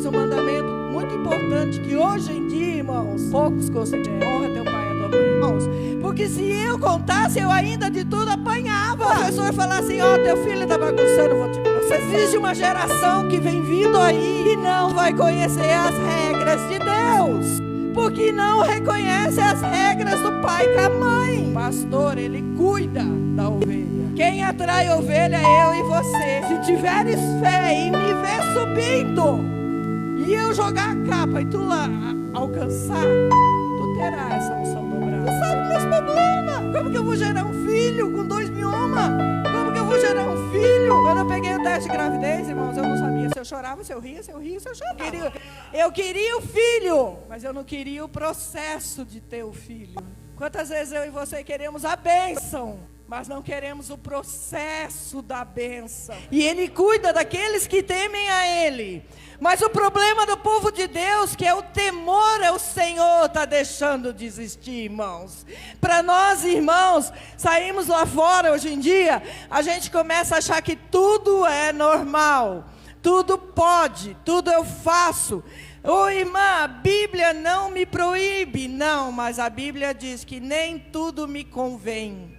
um mandamento muito importante que hoje em dia, irmãos, poucos consideram. Honra teu pai e a tua mãe, irmãos. Porque se eu contasse, eu ainda de tudo apanhava. O professor falar assim, ó, teu filho está bagunçando, vou te processar. Existe uma geração que vem vindo aí e não vai conhecer as regras de Deus, porque não reconhece as regras do pai com a mãe. O pastor, ele cuida da ovelha. Quem atrai ovelha é eu e você. Se tiveres fé em me ver subindo e eu jogar a capa e tu lá alcançar, tu terá essa unção dobrada. Tu sabe meus problemas. Como que eu vou gerar um filho com 2 miomas? Como que eu vou gerar um filho? Quando eu peguei o teste de gravidez, irmãos, eu não sabia se eu chorava, se eu ria, se eu chorava. Eu queria o filho, mas eu não queria o processo de ter o filho. Quantas vezes eu e você queremos a bênção, mas não queremos o processo da bênção. E Ele cuida daqueles que temem a Ele. Mas o problema do povo de Deus, que é o temor ao Senhor, está deixando de existir, irmãos. Para nós, irmãos, saímos lá fora hoje em dia, a gente começa a achar que tudo é normal, tudo pode, tudo eu faço. Ô irmã, a Bíblia não me proíbe, não, mas a Bíblia diz que nem tudo me convém.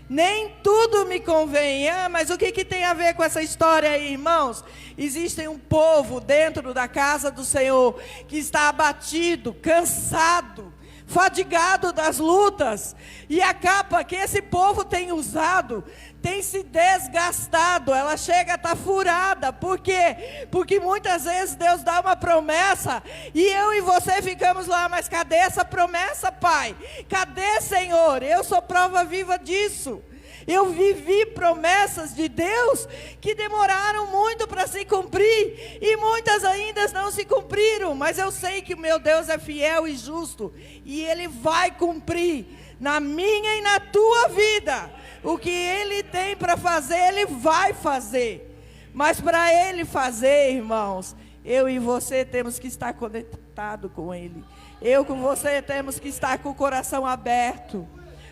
Nem tudo me convém. Mas o que tem a ver com essa história aí, irmãos? Existe um povo dentro da casa do Senhor que está abatido, cansado, fadigado das lutas. E a capa que esse povo tem usado tem se desgastado, ela chega a estar furada. Por quê? Porque muitas vezes Deus dá uma promessa e eu e você ficamos lá, mas cadê essa promessa, Pai? Cadê, Senhor? Eu sou prova viva disso. Eu vivi promessas de Deus que demoraram muito para se cumprir e muitas ainda não se cumpriram, mas eu sei que o meu Deus é fiel e justo e Ele vai cumprir na minha e na tua vida. O que Ele tem para fazer, Ele vai fazer. Mas para Ele fazer, irmãos, eu e você temos que estar conectado com Ele. Eu com você temos que estar com o coração aberto.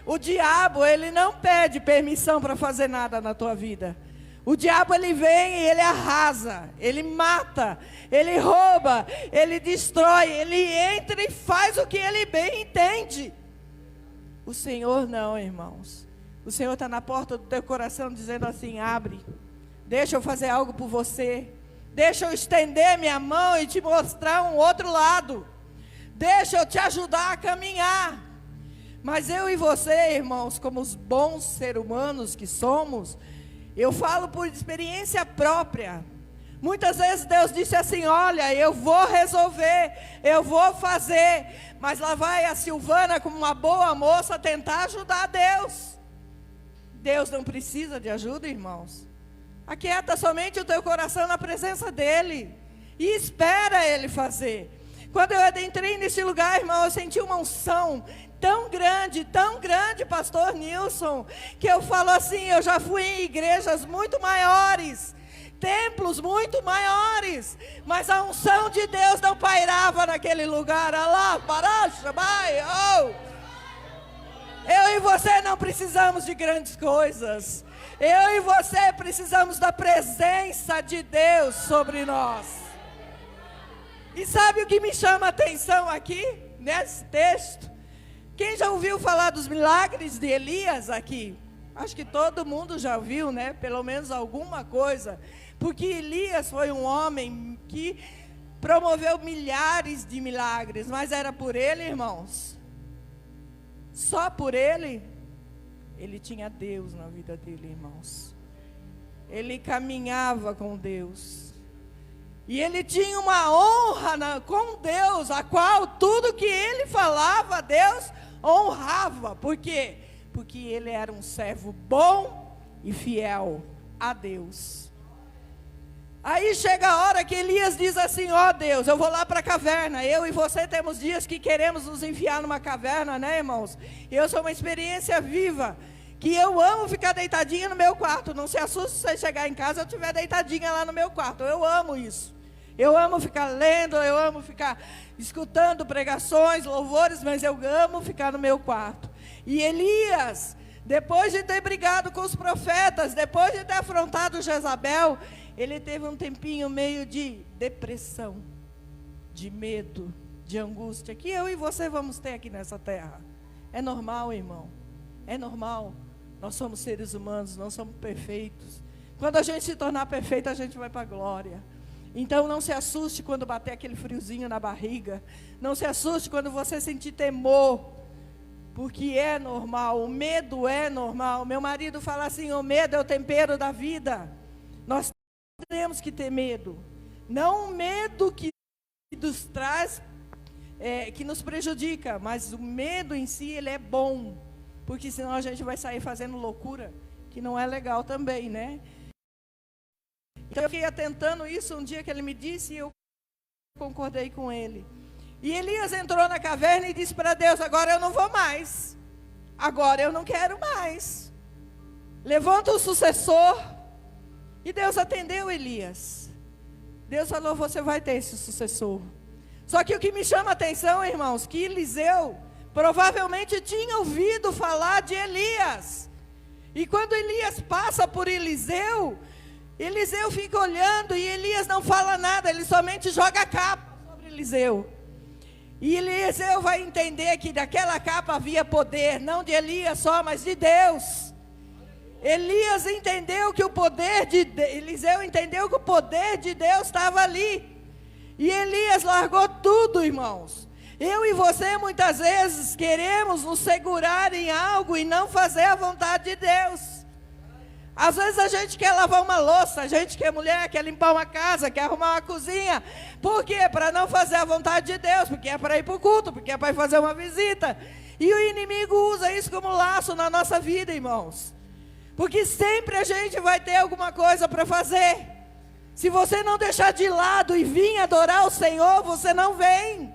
O diabo, ele não pede permissão para fazer nada na tua vida. O diabo, ele vem e ele arrasa, ele mata, ele rouba, ele destrói, ele entra e faz o que ele bem entende. O Senhor não, irmãos. O Senhor está na porta do teu coração dizendo assim, abre, deixa eu fazer algo por você, deixa eu estender minha mão e te mostrar um outro lado, deixa eu te ajudar a caminhar. Mas eu e você, irmãos, como os bons seres humanos que somos, eu falo por experiência própria. Muitas vezes Deus disse assim, olha, eu vou resolver, eu vou fazer. Mas lá vai a Silvana, como uma boa moça, tentar ajudar Deus. Deus não precisa de ajuda, irmãos. Aquieta somente o teu coração na presença dEle. E espera Ele fazer. Quando eu entrei nesse lugar, irmão, eu senti uma unção tão grande, pastor Nilson, que eu falo assim, eu já fui em igrejas muito maiores, templos muito maiores, mas a unção de Deus não pairava naquele lugar. Alá, paracha, vai, oh. Eu e você não precisamos de grandes coisas. Eu e você precisamos da presença de Deus sobre nós. E sabe o que me chama a atenção aqui, nesse texto? Quem já ouviu falar dos milagres de Elias aqui? Acho que todo mundo já ouviu, né? Pelo menos alguma coisa. Porque Elias foi um homem que promoveu milhares de milagres. Mas era por ele, irmãos? Só por ele? Ele tinha Deus na vida dele, irmãos. Ele caminhava com Deus. E ele tinha uma honra com Deus, a qual tudo que ele falava, Deus honrava. Por quê? Porque ele era um servo bom e fiel a Deus. Aí chega a hora que Elias diz assim, ó Deus, eu vou lá para a caverna. Eu e você temos dias que queremos nos enfiar numa caverna, né, irmãos? Eu sou uma experiência viva, que eu amo ficar deitadinha no meu quarto. Não se assuste se você chegar em casa e eu estiver deitadinha lá no meu quarto. Eu amo isso. Eu amo ficar lendo, eu amo ficar escutando pregações, louvores, mas eu amo ficar no meu quarto. E Elias, depois de ter brigado com os profetas, depois de ter afrontado Jezabel, ele teve um tempinho meio de depressão. de medo, de angústia, que eu e você vamos ter aqui nessa terra. É normal, irmão. É normal. Nós somos seres humanos, não somos perfeitos. Quando a gente se tornar perfeito, a gente vai para a glória. Então não se assuste quando bater aquele friozinho na barriga. Não se assuste quando você sentir temor. Porque é normal, o medo é normal. Meu marido fala assim, o medo é o tempero da vida. Nós temos que ter medo. Não o medo que nos traz, que nos prejudica, mas o medo em si, ele é bom. Porque senão a gente vai sair fazendo loucura, que não é legal também, né? Então eu fiquei atentando isso um dia que ele me disse e eu concordei com ele. E Elias entrou na caverna e disse para Deus, agora eu não vou mais. Agora eu não quero mais. Levanta o sucessor. E Deus atendeu Elias. Deus falou, você vai ter esse sucessor. Só que o que me chama a atenção, irmãos, que Eliseu provavelmente tinha ouvido falar de Elias. E quando Elias passa por Eliseu, Eliseu fica olhando e Elias não fala nada, ele somente joga a capa sobre Eliseu. E Eliseu vai entender que daquela capa havia poder, não de Elias só, mas de Deus. Elias entendeu que o poder de Eliseu entendeu que o poder de Deus estava ali. E Elias largou tudo, irmãos. Eu e você muitas vezes queremos nos segurar em algo e não fazer a vontade de Deus. Às vezes a gente quer lavar uma louça, a gente que é mulher, quer limpar uma casa, quer arrumar uma cozinha. Por quê? Para não fazer a vontade de Deus, porque é para ir para o culto, porque é para ir fazer uma visita. E o inimigo usa isso como laço na nossa vida, irmãos. Porque sempre a gente vai ter alguma coisa para fazer. Se você não deixar de lado e vir adorar o Senhor, você não vem.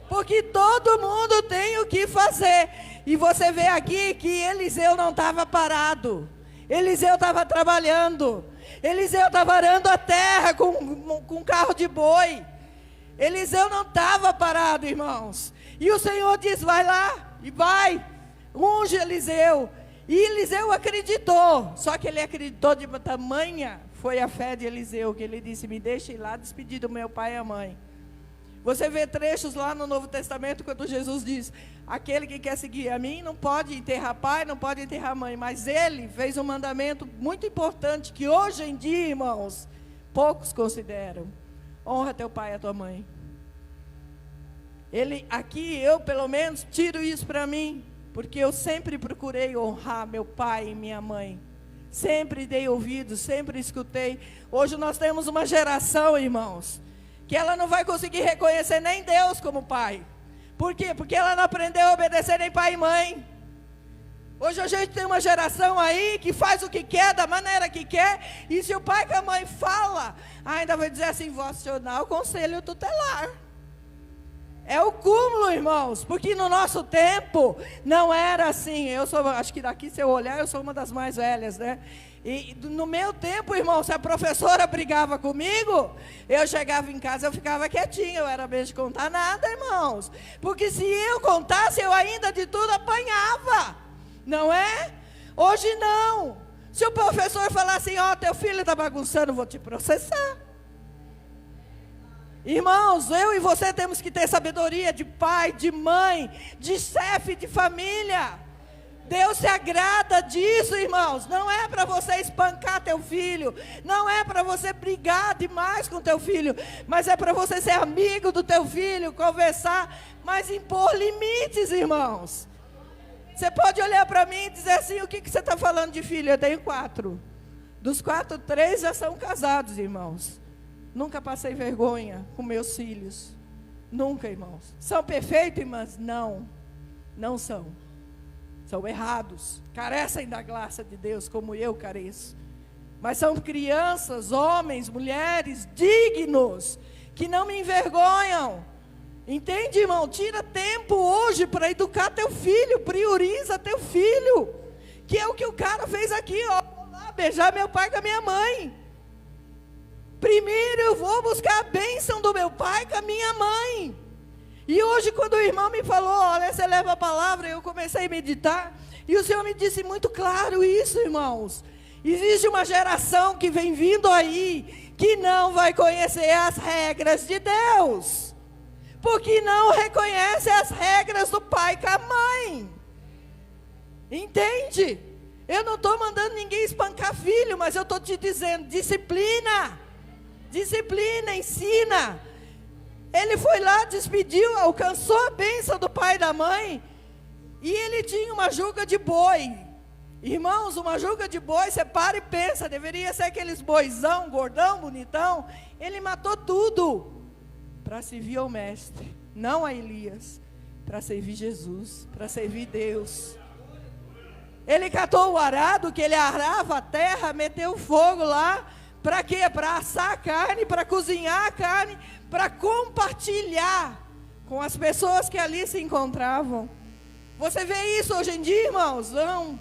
Porque todo mundo tem o que fazer. E você vê aqui que Eliseu não estava parado. Eliseu estava trabalhando. Eliseu estava arando a terra com carro de boi. Eliseu não estava parado, irmãos. E o Senhor diz, vai lá e vai. Unge Eliseu. E Eliseu acreditou. Só que ele acreditou de tamanha. Foi a fé de Eliseu que ele disse, me deixe ir lá despedir do meu pai e a mãe. Você vê trechos lá no Novo Testamento quando Jesus diz, aquele que quer seguir a mim não pode enterrar pai, não pode enterrar mãe. Mas ele fez um mandamento muito importante que hoje em dia, irmãos, poucos consideram. Honra teu pai e a tua mãe. Aqui eu pelo menos tiro isso para mim, porque eu sempre procurei honrar meu pai e minha mãe. Sempre dei ouvido, sempre escutei. Hoje nós temos uma geração, irmãos, que ela não vai conseguir reconhecer nem Deus como pai. Por quê? Porque ela não aprendeu a obedecer nem pai e mãe. Hoje a gente tem uma geração aí que faz o que quer, da maneira que quer. E se o pai e a mãe fala, ainda vai dizer assim, vou acionar o conselho tutelar. É o cúmulo, irmãos. Porque no nosso tempo não era assim. Acho que daqui se eu olhar, eu sou uma das mais velhas, né? E no meu tempo, irmão, se a professora brigava comigo, eu chegava em casa, eu ficava quietinha, eu era mesmo de contar nada, irmãos. Porque se eu contasse, eu ainda de tudo apanhava, não é? Hoje não. Se o professor falar assim, ó, teu filho está bagunçando, vou te processar. Irmãos, eu e você temos que ter sabedoria de pai, de mãe, de chefe de família. Deus se agrada disso, irmãos. Não é para você espancar teu filho, não é para você brigar demais com teu filho, mas é para você ser amigo do teu filho, conversar, mas impor limites, irmãos. Você pode olhar para mim e dizer assim, o que você está falando de filho? Eu tenho 4. Dos 4, 3 já são casados, irmãos. Nunca passei vergonha com meus filhos. Nunca, irmãos. São perfeitos, irmãs? Não, não são. São errados, carecem da graça de Deus, como eu careço. Mas são crianças, homens, mulheres, dignos, que não me envergonham. Entende, irmão? Tira tempo hoje para educar teu filho, prioriza teu filho. Que é o que o cara fez aqui, ó. Vou lá beijar meu pai com a minha mãe. Primeiro eu vou buscar a bênção do meu pai com a minha mãe. E hoje quando o irmão me falou, olha, você leva a palavra, eu comecei a meditar, e o Senhor me disse muito claro isso, irmãos. Existe uma geração que vem vindo aí, que não vai conhecer as regras de Deus. porque não reconhece as regras do pai com a mãe. Entende? Eu não estou mandando ninguém espancar filho, mas eu estou te dizendo, disciplina, ensina. Ele foi lá, despediu, alcançou a bênção do pai e da mãe, e ele tinha uma juga de boi. Irmãos, uma juga de boi, você para e pensa, deveria ser aqueles boizão, gordão, bonitão. Ele matou tudo para servir ao mestre, não a Elias, para servir Jesus, para servir Deus. Ele catou o arado, que ele arava a terra, meteu fogo lá, para quê? Para assar a carne, para cozinhar a carne, para compartilhar com as pessoas que ali se encontravam. Você vê isso hoje em dia, irmãos? Não.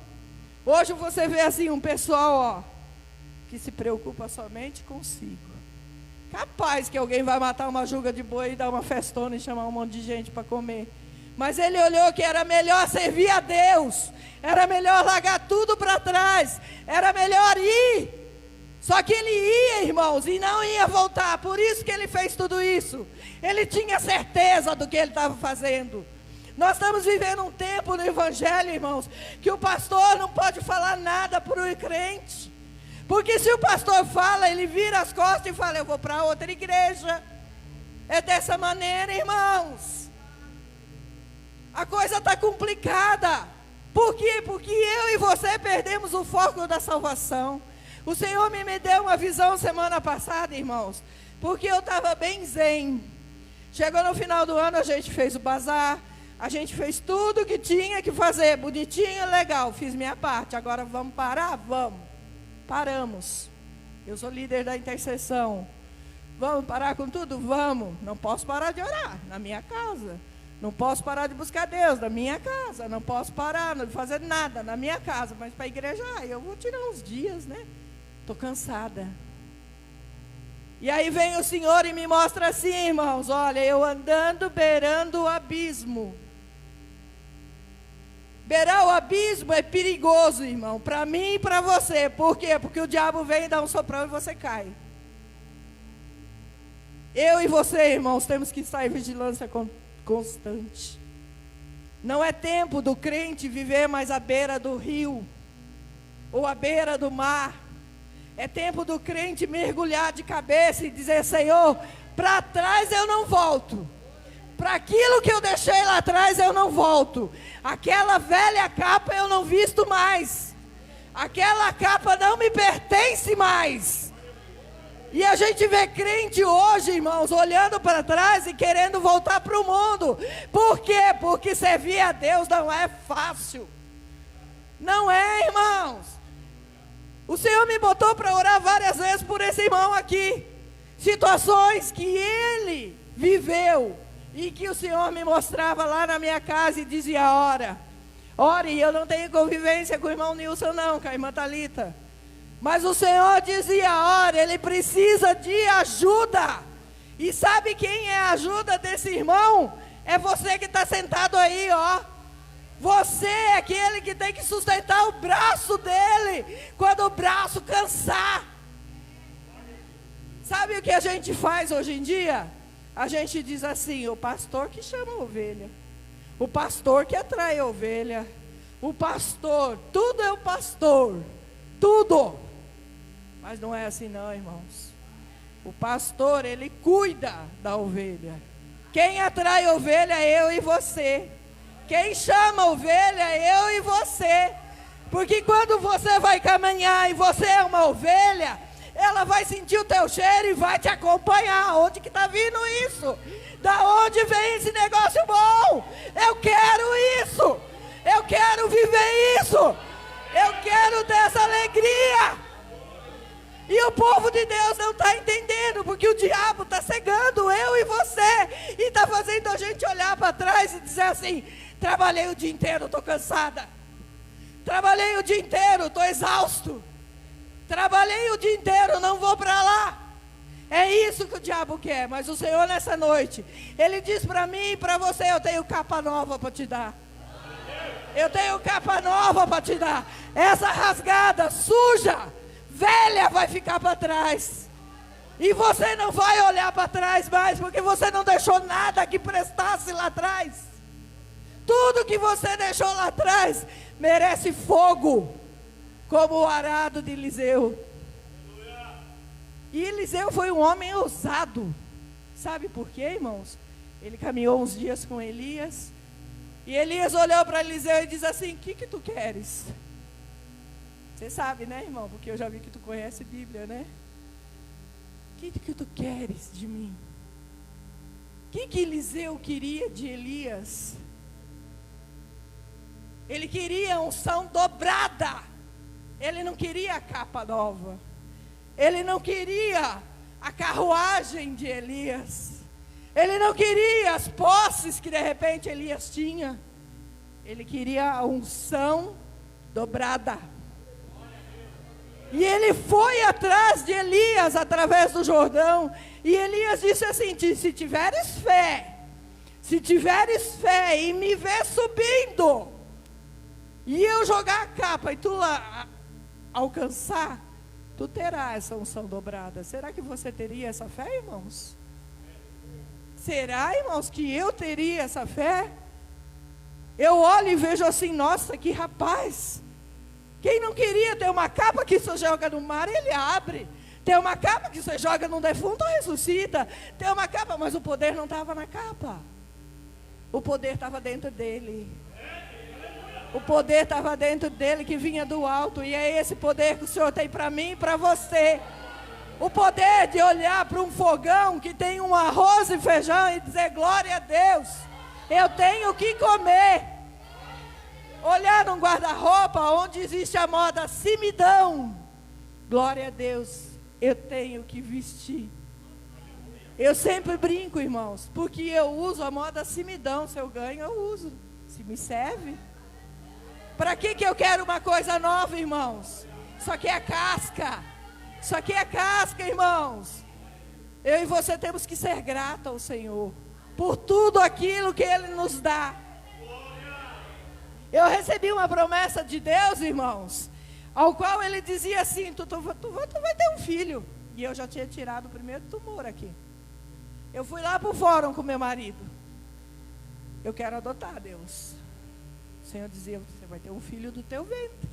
Hoje você vê assim um pessoal, que se preocupa somente consigo. Capaz que alguém vai matar uma juga de boi e dar uma festona e chamar um monte de gente para comer. Mas ele olhou que era melhor servir a Deus, era melhor largar tudo para trás, era melhor ir. Só que ele ia, irmãos, e não ia voltar. Por isso que ele fez tudo isso. Ele tinha certeza do que ele estava fazendo. Nós estamos vivendo um tempo no Evangelho, irmãos, que o pastor não pode falar nada para o crente. Porque se o pastor fala, ele vira as costas e fala, eu vou para outra igreja. É dessa maneira, irmãos. A coisa está complicada. Por quê? Porque eu e você perdemos o foco da salvação. O Senhor me deu uma visão semana passada, irmãos, porque eu estava bem zen. Chegou no final do ano, a gente fez o bazar, a gente fez tudo que tinha que fazer, bonitinho, legal, fiz minha parte. Agora vamos parar? Vamos. Paramos. Eu sou líder da intercessão. Vamos parar com tudo? Vamos. Não posso parar de orar na minha casa. Não posso parar de buscar Deus na minha casa. Não posso parar de fazer nada na minha casa. Mas para a igreja, eu vou tirar uns dias, né? Estou cansada. E aí vem o Senhor e me mostra assim, irmãos. Olha, eu andando beirando o abismo. Beirar o abismo é perigoso, irmão. Para mim e para você. Por quê? Porque o diabo vem e dá um soprão e você cai. Eu e você, irmãos, temos que estar em vigilância constante. Não é tempo do crente viver mais à beira do rio ou à beira do mar. É tempo do crente mergulhar de cabeça e dizer, Senhor, para trás eu não volto. Para aquilo que eu deixei lá atrás eu não volto. Aquela velha capa eu não visto mais. Aquela capa não me pertence mais. E a gente vê crente hoje, irmãos, olhando para trás e querendo voltar para o mundo. Por quê? Porque servir a Deus não é fácil. Não é, irmãos. O Senhor me botou para orar várias vezes por esse irmão aqui. Situações que ele viveu e que o Senhor me mostrava lá na minha casa e dizia, ore, e eu não tenho convivência com o irmão Nilson não, com a irmã Thalita. Mas o Senhor dizia, ore, ele precisa de ajuda. E sabe quem é a ajuda desse irmão? É você que está sentado aí, Você é aquele que tem que sustentar o braço dele quando o braço cansar. Sabe o que a gente faz hoje em dia? A gente diz assim, o pastor que chama a ovelha, o pastor que atrai a ovelha, o pastor, tudo é o pastor, tudo. Mas não é assim não, irmãos. O pastor, ele cuida da ovelha. Quem atrai a ovelha é eu e você. Quem chama a ovelha é eu e você. Porque quando você vai caminhar e você é uma ovelha, ela vai sentir o teu cheiro e vai te acompanhar. Onde que está vindo isso? Da onde vem esse negócio bom? Eu quero isso. Eu quero viver isso. Eu quero ter essa alegria. E o povo de Deus não está entendendo, porque o diabo está cegando eu e você. E está fazendo a gente olhar para trás e dizer assim, trabalhei o dia inteiro, estou cansada. Trabalhei o dia inteiro, estou exausto. Trabalhei o dia inteiro, não vou para lá. É isso que o diabo quer. Mas o Senhor nessa noite, Ele diz para mim e para você, eu tenho capa nova para te dar. Eu tenho capa nova para te dar. Essa rasgada, suja, velha vai ficar para trás. E você não vai olhar para trás mais, porque você não deixou nada que prestasse lá atrás. Tudo que você deixou lá atrás merece fogo, como o arado de Eliseu. E Eliseu foi um homem ousado. Sabe por quê, irmãos? Ele caminhou uns dias com Elias. E Elias olhou para Eliseu e disse assim: o que tu queres? Você sabe, né, irmão? Porque eu já vi que tu conhece a Bíblia, né? O que tu queres de mim? O que Eliseu queria de Elias? Ele queria unção dobrada. Ele não queria a capa nova. Ele não queria a carruagem de Elias. Ele não queria as posses que de repente Elias tinha. Ele queria a unção dobrada. E ele foi atrás de Elias através do Jordão. E Elias disse assim: se tiveres fé e me ver subindo, e eu jogar a capa e tu lá alcançar, tu terás essa unção dobrada. Será que você teria essa fé, irmãos? Será, irmãos, que eu teria essa fé? Eu olho e vejo assim: nossa, que rapaz. Quem não queria ter uma capa que você joga no mar, ele abre. Ter uma capa que você joga num defunto, ressuscita. Ter uma capa, mas o poder não estava na capa. O poder estava dentro dele. O poder estava dentro dele, que vinha do alto. E é esse poder que o Senhor tem para mim e para você. O poder de olhar para um fogão que tem um arroz e feijão e dizer: glória a Deus, eu tenho o que comer. Olhar num guarda-roupa onde existe a moda simidão. Glória a Deus, eu tenho que vestir. Eu sempre brinco, irmãos, porque eu uso a moda simidão. Se eu ganho, eu uso. Se me serve. Para que eu quero uma coisa nova, irmãos? Isso aqui é casca. Isso aqui é casca, irmãos. Eu e você temos que ser gratos ao Senhor por tudo aquilo que Ele nos dá. Eu recebi uma promessa de Deus, irmãos, ao qual Ele dizia assim: tu vai ter um filho. E eu já tinha tirado o primeiro tumor aqui. Eu fui lá para o fórum com meu marido. Eu quero adotar, Deus. O Senhor dizia: você vai ter um filho do teu ventre.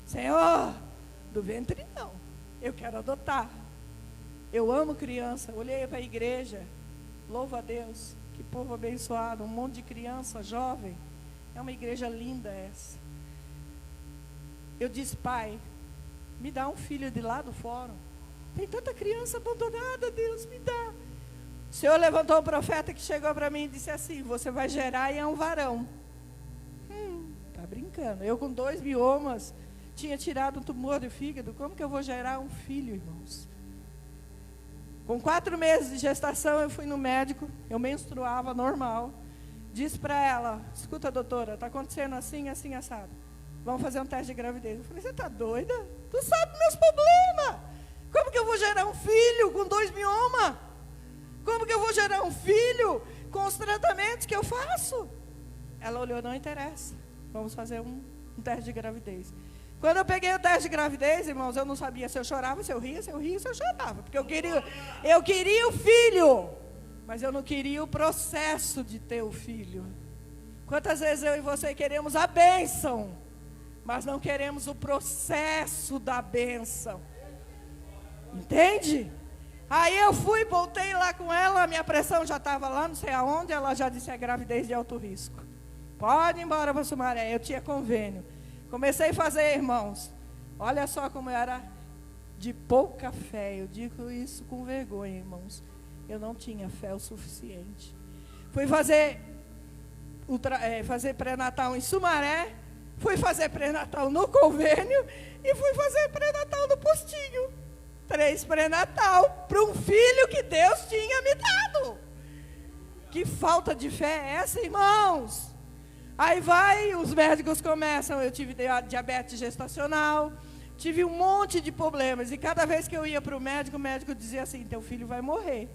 Senhor, do ventre não. Eu quero adotar. Eu amo criança. Olhei para a igreja. Louva a Deus. Que povo abençoado. Um monte de criança jovem. É uma igreja linda essa. Eu disse: pai, me dá um filho de lá do fórum. Tem tanta criança abandonada, Deus, me dá. O Senhor levantou um profeta que chegou para mim e disse assim: você vai gerar e é um varão. Tá brincando. Eu com 2 miomas, tinha tirado um tumor de fígado. Como que eu vou gerar um filho, irmãos? Com 4 meses de gestação, eu fui no médico. Eu menstruava normal. Disse para ela: escuta, doutora, está acontecendo assim, assim, assado. Vamos fazer um teste de gravidez. Eu falei: você está doida? Tu sabe meus problemas. Como que eu vou gerar um filho com 2 miomas? Como que eu vou gerar um filho com os tratamentos que eu faço? Ela olhou: não interessa. Vamos fazer um teste de gravidez. Quando eu peguei o teste de gravidez, irmãos, eu não sabia se eu chorava, se eu ria, se eu chorava. Porque eu queria o filho. Mas eu não queria o processo de ter o filho. Quantas vezes eu e você queremos a bênção, mas não queremos o processo da bênção. Entende? Aí eu fui, voltei lá com ela, minha pressão já estava lá, não sei aonde, ela já disse: é gravidez de alto risco. Pode ir embora para Sumaré, eu tinha convênio. Comecei a fazer, irmãos. Olha só como eu era de pouca fé. Eu digo isso com vergonha, irmãos. Eu não tinha fé o suficiente. Fui fazer pré-natal em Sumaré. Fui fazer pré-natal no convênio. E fui fazer pré-natal no postinho. 3 pré-natal para um filho que Deus tinha me dado. Que falta de fé é essa, irmãos? Aí os médicos começam. Eu tive diabetes gestacional. Tive um monte de problemas. E cada vez que eu ia para o médico dizia assim: teu filho vai morrer.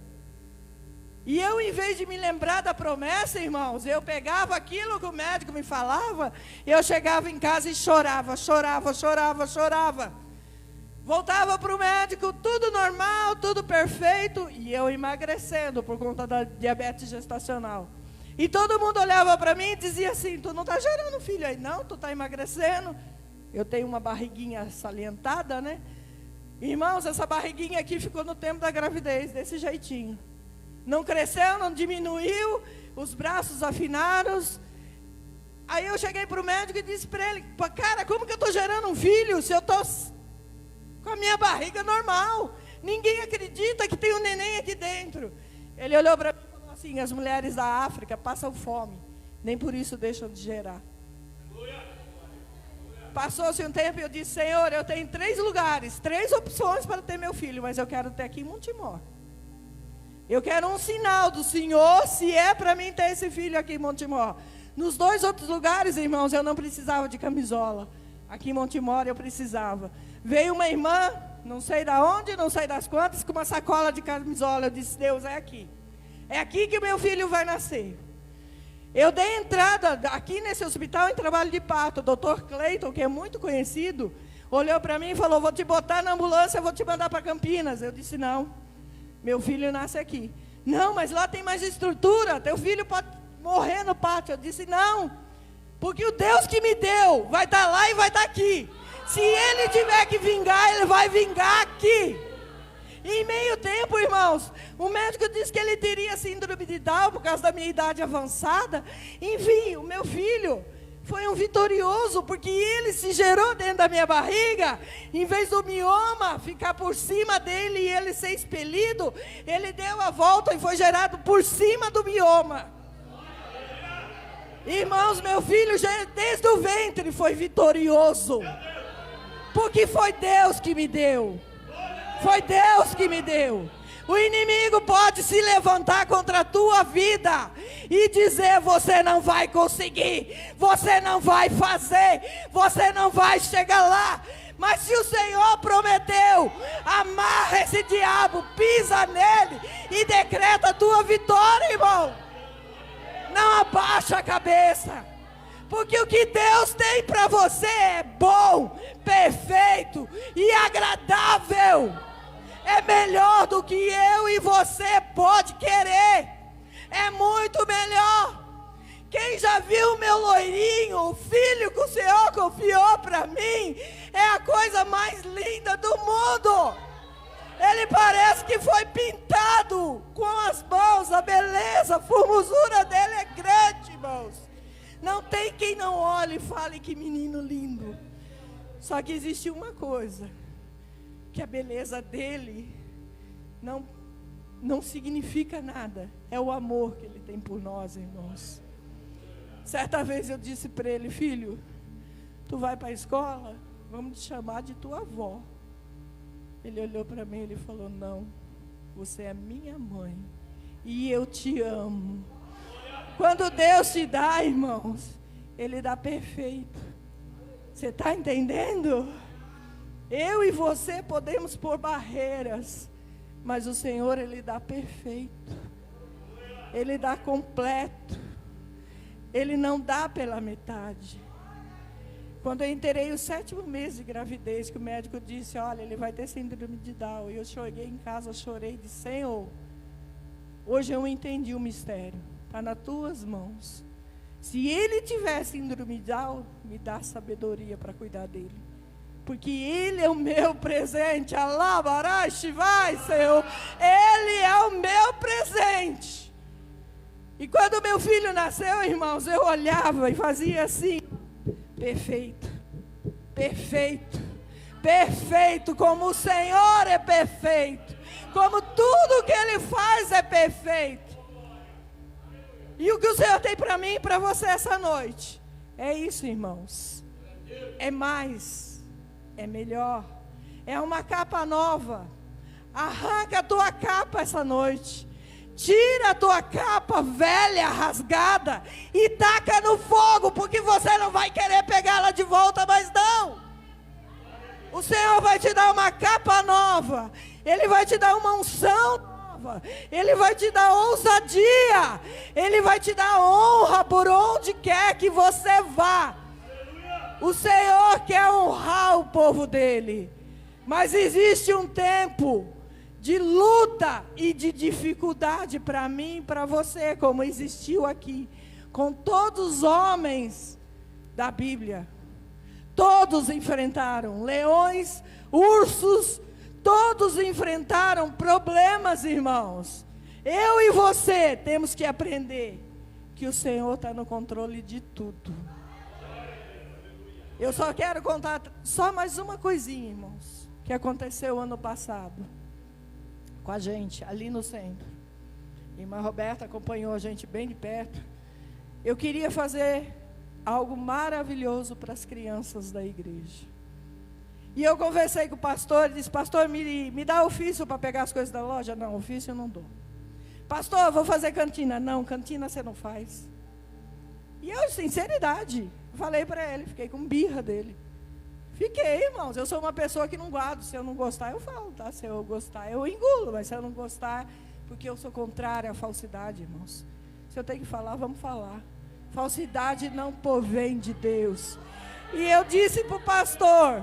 E eu, em vez de me lembrar da promessa, irmãos, eu pegava aquilo que o médico me falava, e eu chegava em casa e chorava. Voltava para o médico, tudo normal, tudo perfeito, e eu emagrecendo por conta da diabetes gestacional. E todo mundo olhava para mim e dizia assim: tu não está gerando filho aí não, tu está emagrecendo. Eu tenho uma barriguinha salientada, né? Irmãos, essa barriguinha aqui ficou no tempo da gravidez, desse jeitinho. Não cresceu, não diminuiu, os braços afinaram. Aí eu cheguei para o médico e disse para ele: cara, como que eu estou gerando um filho se eu estou com a minha barriga normal? Ninguém acredita que tem um neném aqui dentro. Ele olhou para mim e falou assim: as mulheres da África passam fome, nem por isso deixam de gerar. Passou-se um tempo e eu disse: Senhor, eu tenho 3 lugares, 3 opções para ter meu filho, mas eu quero ter aqui em Montemor. Eu quero um sinal do Senhor, se é para mim ter esse filho aqui em Montemor. Nos 2 outros lugares, irmãos, eu não precisava de camisola. Aqui em Montemor eu precisava. Veio uma irmã, não sei da onde, não sei das quantas, com uma sacola de camisola. Eu disse: Deus, é aqui. É aqui que o meu filho vai nascer. Eu dei entrada aqui nesse hospital em trabalho de parto. O doutor Cleiton, que é muito conhecido, olhou para mim e falou: vou te botar na ambulância, vou te mandar para Campinas. Eu disse: não, meu filho nasce aqui. Não, mas lá tem mais estrutura, teu filho pode morrer no parto. Eu disse: não, porque o Deus que me deu vai estar lá e vai estar aqui. Se ele tiver que vingar, ele vai vingar aqui. Em meio tempo, irmãos, o médico disse que ele teria síndrome de Down por causa da minha idade avançada. Enfim, o meu filho foi um vitorioso, porque ele se gerou dentro da minha barriga. Em vez do mioma ficar por cima dele e ele ser expelido, ele deu a volta e foi gerado por cima do mioma. Irmãos, meu filho já desde o ventre foi vitorioso, porque foi Deus que me deu. Foi Deus que me deu. O inimigo pode se levantar contra a tua vida e dizer: você não vai conseguir, você não vai fazer, você não vai chegar lá. Mas se o Senhor prometeu, amarra esse diabo, pisa nele e decreta a tua vitória, irmão. Não abaixa a cabeça, porque o que Deus tem para você é bom, perfeito e agradável. É melhor do que eu e você pode querer. É muito melhor. Quem já viu meu loirinho, o filho que o Senhor confiou para mim, é a coisa mais linda do mundo. Ele parece que foi pintado com as mãos. A beleza, a formosura dele é grande, irmãos. Não tem quem não olhe e fale: que menino lindo. Só que existe uma coisa, que a beleza dele não significa nada. É o amor que ele tem por nós, irmãos. Certa vez eu disse para ele: filho, tu vai para a escola, vamos te chamar de tua avó. Ele olhou para mim e ele falou: não, você é minha mãe e eu te amo. Quando Deus te dá, irmãos, Ele dá perfeito. Você está entendendo? Eu e você podemos pôr barreiras, mas o Senhor, Ele dá perfeito. Ele dá completo. Ele não dá pela metade. Quando eu entrei o 7º mês de gravidez, que o médico disse: olha, ele vai ter síndrome de Down. E eu cheguei em casa, chorei e disse: Senhor, hoje eu entendi o mistério. Está nas tuas mãos. Se ele tiver síndrome de Down, me dá sabedoria para cuidar dele. Porque ele é o meu presente. Alabaraste, vai, Senhor. Ele é o meu presente. E quando meu filho nasceu, irmãos, eu olhava e fazia assim: perfeito, perfeito, perfeito, como o Senhor é perfeito, como tudo que Ele faz é perfeito. E o que o Senhor tem para mim e para você essa noite é isso, irmãos. É mais, é melhor, é uma capa nova. Arranca a tua capa essa noite. Tira a tua capa velha, rasgada, e taca no fogo, porque você não vai querer pegá-la de volta, mas não. O Senhor vai te dar uma capa nova. Ele vai te dar uma unção nova. Ele vai te dar ousadia. Ele vai te dar honra por onde quer que você vá. O Senhor quer honrar o povo dele. Mas existe um tempo de luta e de dificuldade para mim e para você, como existiu aqui, com todos os homens da Bíblia. Todos enfrentaram leões, ursos, todos enfrentaram problemas, irmãos. Eu e você temos que aprender que o Senhor está no controle de tudo. Eu só quero contar só mais uma coisinha, irmãos, que aconteceu ano passado com a gente, ali no centro. A irmã Roberta acompanhou a gente bem de perto. Eu queria fazer algo maravilhoso para as crianças da igreja. E eu conversei com o pastor, ele disse: pastor, me dá ofício para pegar as coisas da loja? Não, ofício eu não dou. Pastor, eu vou fazer cantina. Não, cantina você não faz. E eu, sinceridade, falei para ele, fiquei com birra dele. Fiquei, irmãos, eu sou uma pessoa que não guardo. Se eu não gostar, eu falo, tá? Se eu gostar, eu engulo. Mas se eu não gostar, porque eu sou contrária à falsidade, irmãos. Se eu tenho que falar, vamos falar. Falsidade não provém de Deus. E eu disse para o pastor: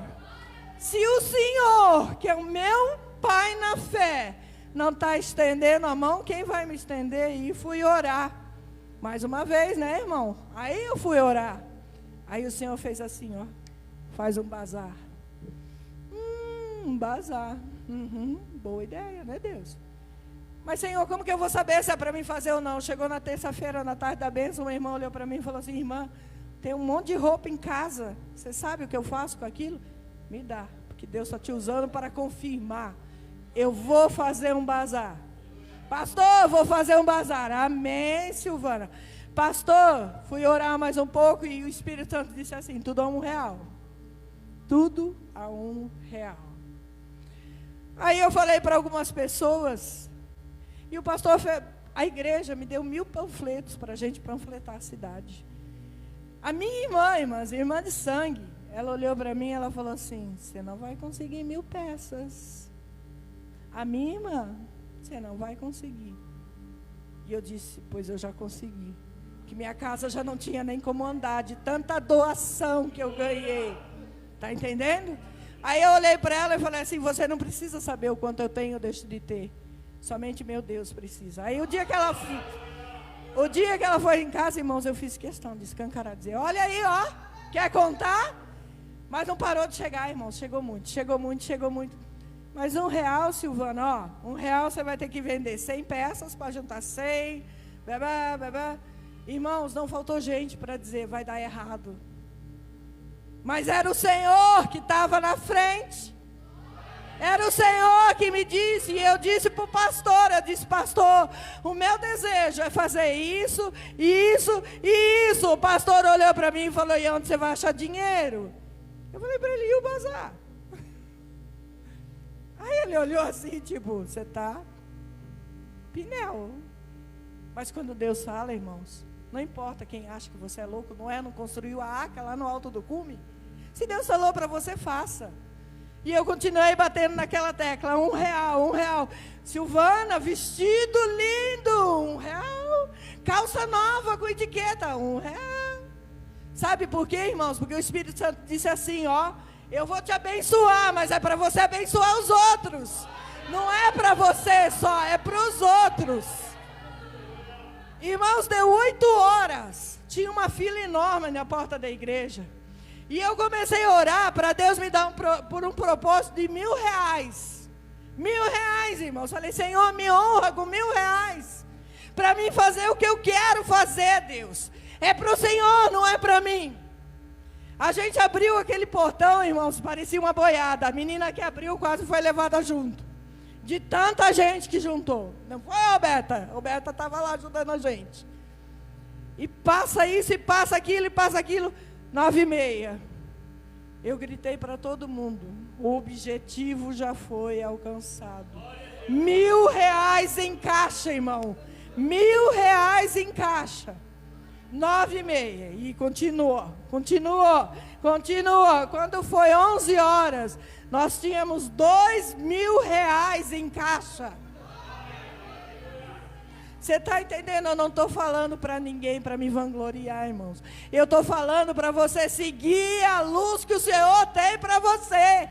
se o Senhor, que é o meu pai na fé, não está estendendo a mão, quem vai me estender? E fui orar. Mais uma vez, né, irmão? Aí eu fui orar. Aí o Senhor fez assim, ó. Faz um bazar. Um bazar. Boa ideia, né, Deus? Mas, Senhor, como que eu vou saber se é para mim fazer ou não? Chegou na terça-feira, na tarde da bênção, uma irmã olhou para mim e falou assim: irmã, tem um monte de roupa em casa. Você sabe o que eu faço com aquilo? Me dá, porque Deus está te usando para confirmar. Eu vou fazer um bazar. Pastor, vou fazer um bazar. Amém, Silvana. Pastor, fui orar mais um pouco e o Espírito Santo disse assim: tudo a R$1. Tudo a R$1. Aí eu falei para algumas pessoas, e o pastor, a igreja me deu 1000 panfletos para a gente panfletar a cidade. A minha irmã de sangue, ela olhou para mim e ela falou assim: você não vai conseguir 1000 peças. A minha irmã, você não vai conseguir. E eu disse: pois eu já consegui. Que minha casa já não tinha nem como andar, de tanta doação que eu ganhei. Está entendendo? Aí eu olhei para ela e falei assim: você não precisa saber o quanto eu tenho ou deixo de ter. Somente meu Deus precisa. Aí o dia que ela foi em casa, irmãos, eu fiz questão de escancarar, dizer: olha aí, ó, quer contar? Mas não parou de chegar, irmãos, chegou muito. Mas R$1, Silvana, ó, R$1 você vai ter que vender 100 peças para juntar 100, Irmãos, não faltou gente para dizer: vai dar errado. Mas era o Senhor que estava na frente. Era o Senhor que me disse, e eu disse para o pastor, eu disse: pastor, o meu desejo é fazer isso, isso e isso. O pastor olhou para mim e falou: e onde você vai achar dinheiro? Eu falei para ele: e o bazar? Aí ele olhou assim, tipo: você está pinel. Mas quando Deus fala, irmãos, não importa quem acha que você é louco, não construiu a arca lá no alto do cume? Se Deus falou para você, faça. E eu continuei batendo naquela tecla: R$1. Silvana, vestido lindo, R$1. Calça nova com etiqueta, R$1. Sabe por quê, irmãos? Porque o Espírito Santo disse assim: ó, eu vou te abençoar, mas é para você abençoar os outros. Não é para você só, é para os outros. Irmãos, deu 8 horas. Tinha uma fila enorme na porta da igreja. E eu comecei a orar para Deus me dar por um propósito de R$1.000. R$1.000, irmãos. Falei: Senhor, me honra com R$1.000. Para mim fazer o que eu quero fazer, Deus. É para o Senhor, não é para mim. A gente abriu aquele portão, irmãos, parecia uma boiada. A menina que abriu quase foi levada junto. De tanta gente que juntou. Não foi a Roberta? A Roberta estava lá ajudando a gente. E passa isso, e passa aquilo, e passa aquilo. 9h30. Eu gritei para todo mundo: o objetivo já foi alcançado. R$1.000 em caixa, irmão. R$1.000 em caixa. 9h30. E continuou. Quando foi 11 horas, nós tínhamos R$2.000 em caixa. Você está entendendo? Eu não estou falando para ninguém para me vangloriar, irmãos. Eu estou falando para você seguir a luz que o Senhor tem para você.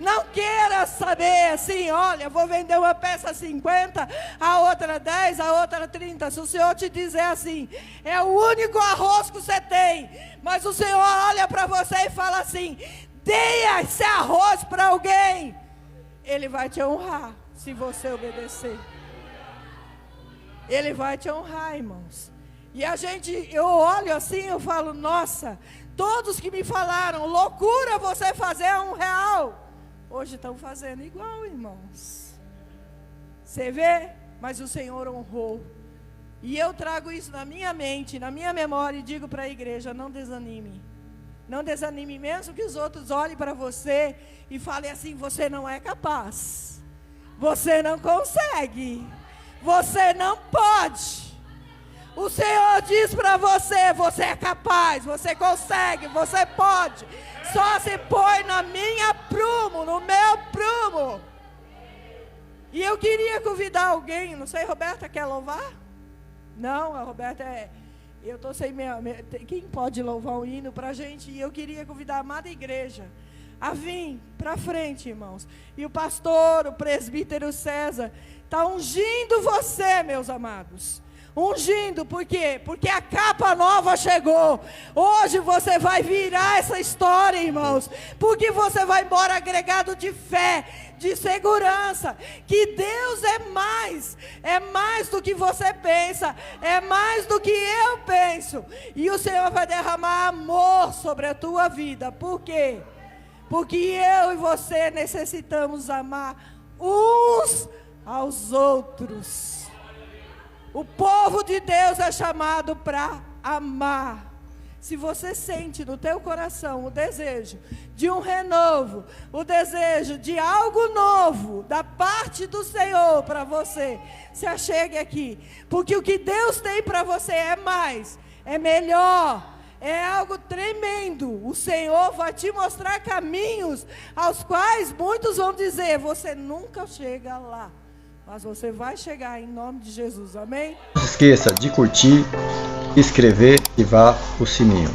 Não queira saber assim, olha, vou vender uma peça 50, a outra 10, a outra 30. Se o Senhor te dizer assim, é o único arroz que você tem, mas o Senhor olha para você e fala assim, dê esse arroz para alguém, Ele vai te honrar se você obedecer. Ele vai te honrar, irmãos. E eu olho assim, eu falo, nossa, todos que me falaram, loucura você fazer R$1, hoje estão fazendo igual, irmãos. Você vê? Mas o Senhor honrou. E eu trago isso na minha mente, na minha memória, e digo para a igreja, não desanime. Não desanime, mesmo que os outros olhem para você e falem assim, você não é capaz. Você não consegue. Você não pode. O Senhor diz para você, você é capaz, você consegue, você pode. Só se põe na minha prumo, no meu prumo. E eu queria convidar alguém, não sei, Roberta quer louvar? Não, a Roberta eu estou sem quem pode louvar um hino para a gente? E eu queria convidar a amada igreja a vir para frente, irmãos. E o pastor, o presbítero César, está ungindo você, meus amados. Ungindo, por quê? Porque a capa nova chegou. Hoje você vai virar essa história, irmãos. Porque você vai embora agregado de fé, de segurança. Que Deus é mais do que você pensa, é mais do que eu penso. E o Senhor vai derramar amor sobre a tua vida. Por quê? Porque eu e você necessitamos amar uns aos outros. O povo de Deus é chamado para amar. Se você sente no teu coração o desejo de um renovo, o desejo de algo novo da parte do Senhor para você, se achegue aqui. Porque o que Deus tem para você é mais, é melhor, é algo tremendo. O Senhor vai te mostrar caminhos aos quais muitos vão dizer, você nunca chega lá. Mas você vai chegar em nome de Jesus, amém? Não se esqueça de curtir, inscrever e ativar o sininho.